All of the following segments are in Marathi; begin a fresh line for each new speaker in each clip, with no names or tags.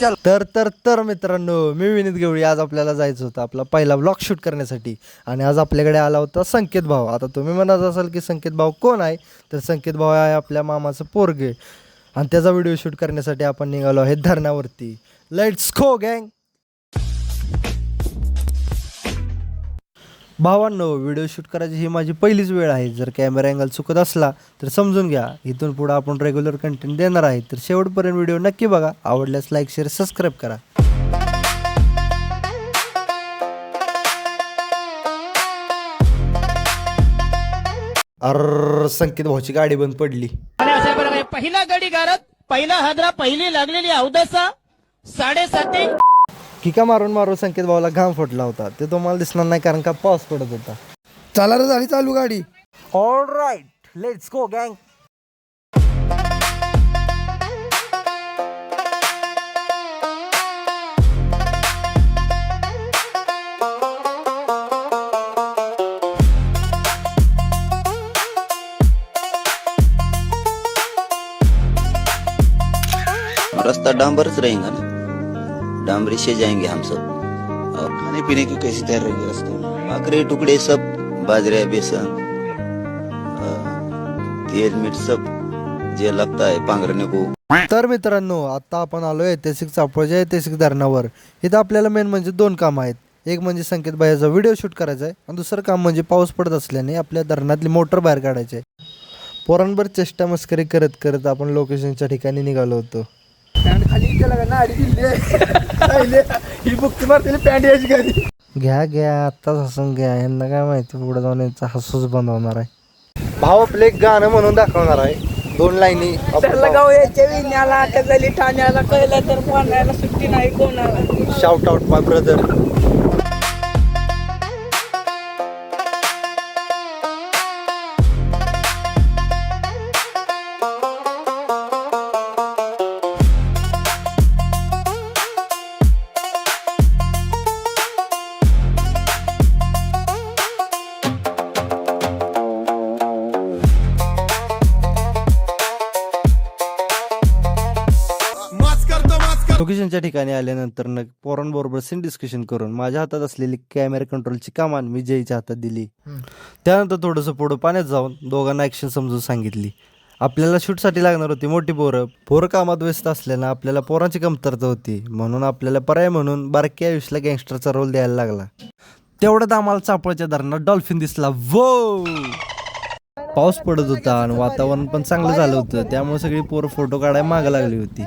तर मित्रांनो, मी विनीत गवळी. आज आपल्याला जायचं होतं आपला पहिला ब्लॉग शूट करण्यासाठी आणि आज आपल्याकडे आला होता संकेत भाऊ. आता तुम्ही म्हणत असाल की संकेत भाऊ कोण आहे, तर संकेत भाऊ आहे आपल्या मामाचं पोरगे आणि त्याचा व्हिडिओ शूट करण्यासाठी आपण निघालो आहे धरणावरती. लेट्स गो गँग. भावांनो, व्हिडिओ शूट करायची ही माझी पहिलीच वेळ आहे. जर कॅमेरा अँगल चुकत असला तर समजून घ्या. इथून पुढे आपण रेग्युलर कंटेंट देणार आहे, तर शेवटपर्यंत व्हिडिओ नक्की बघा. आवडल्यास लाईक शेअर सबस्क्राईब करा. अर संकेत भाऊची गाडी बंद पडली.
पहिला गडी गारत, पहिला हादरा, पहिली लागलेली अवदसा 7:30.
किका मारून मारून संकेत भाऊला घाम फुटला होता. ते तुम्हाला दिसणार नाही कारण का पाऊस पडत होता.
चला रे, झाली चालू गाडी.
ऑल राईट, लेट्स गो गँग.
रास्ता डांबरच रहेगा ना, डांबरी से जाएंगे हम सब. और खाने पीने की कैसी तैयार रहेगी रास्ते में? भाकरे टुकड़े सब, बाजरे, बेसन, तेल मीठ सब जे लगता है पांघरने को.
तर मित्रांनो, आता आपण आलो ऐतिहासिक चापोळच्या ऐतिहासिक धरणावर. इथं आपल्याला मेन म्हणजे दोन काम आहेत. एक म्हणजे संकेत भाईचा व्हिडिओ शूट करायचा आहे आणि दुसरं काम म्हणजे पाऊस पडत असल्याने आपल्या धरणातली मोटर बाहेर काढायची आहे. पोरांवर चेष्टा मस्करी करत करत आपण लोकेशनच्या ठिकाणी निघालो होतो.
पॅन्ट खाली गेला ना, आडी दिली ही बुक्ती मारते पॅन्ट यायची घरी.
घ्या आत्ताच हसून घ्या. यांना काय माहिती पुढे जाऊन यांचा हसूच बंद होणार आहे. भाऊ आपले एक गाणं म्हणून दाखवणार आहे. 2 लाईनी.
गाव याच्या विण्याला झाली ठाण्याला कळलं तर कोणाला सुट्टी नाही कोणाला.
शाउट आउट माय ब्रदर. लोकेशनच्या ठिकाणी आल्यानंतर पोरांबरोबर सीन डिस्कशन करून माझ्या हातात असलेली कॅमेरा कंट्रोलची कमान मी जयच्या हातात दिली. त्यानंतर थोडंसं पुढं पाण्यात जाऊन दोघांना ॲक्शन समजून सांगितली. आपल्याला शूटसाठी लागणार होती मोठी पोरं कामात व्यस्त असल्यानं आपल्याला पोरांची कमतरता होती, म्हणून आपल्याला पर्याय म्हणून बारक्या आयुषला गँगस्टरचा रोल द्यायला लागला. तेवढ्यात आम्हाला चापोळच्या धरणात डॉल्फिन दिसला. वो पाऊस पडत होता आणि वातावरण पण चांगलं झालं होतं, त्यामुळे सगळी पोरं फोटो काढायला मागं लागली होती.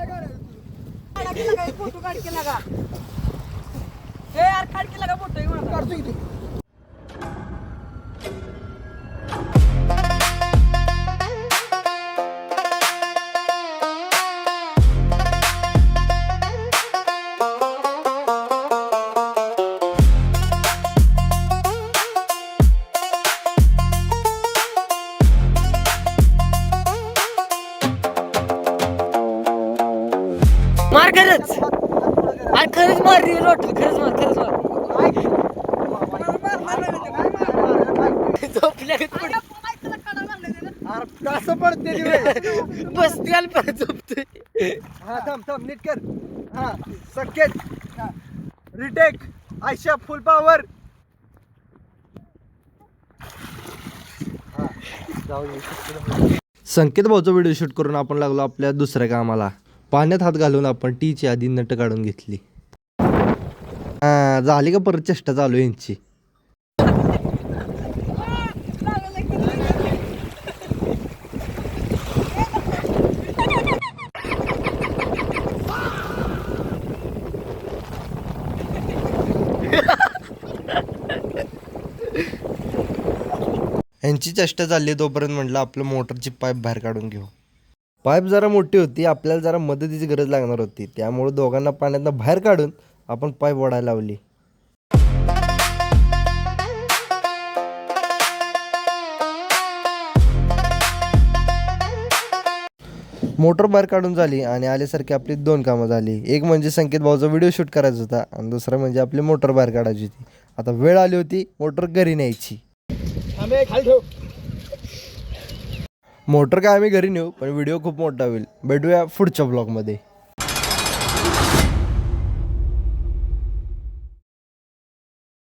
मार खरंच मार रे रोट, खरंच मार.
कसं पडते
बस त्याला परत झोपतोय.
हा थांब नीट कर. हा Sanket retake. Ayesha full power.
Sanket भाऊचा व्हिडिओ शूट करून आपण लागलो आपल्या दुसऱ्या कामाला. पाण्यात हात घालून आपण टीची आधी नट काढून घेतली. झाली का परत चेष्टा चालू यांची. यांची चेष्टा चालली तोपर्यंत म्हटलं आपलं मोटरची पाईप बाहेर काढून घेऊ. पाईप जरा मोठी होती, आपल्याला जरा मदतीची गरज लागणार होती, त्यामुळे दोघांना पाण्यातनं बाहेर काढून आपण पाईप ओढायला लावली. मोटर बाहेर काढून झाली आणि आल्यासारखी आपली 2 कामं झाली. एक म्हणजे संकेत भाऊचा व्हिडिओ शूट करायचा होता आणि दुसरं म्हणजे आपली मोटर बाहेर काढायची होती. आता वेळ आली होती मोटर घरी न्यायची. मोटर काय आम्ही घरी नेऊ, पण व्हिडिओ खूप मोठा होईल. भेटूया पुढच्या ब्लॉगमध्ये.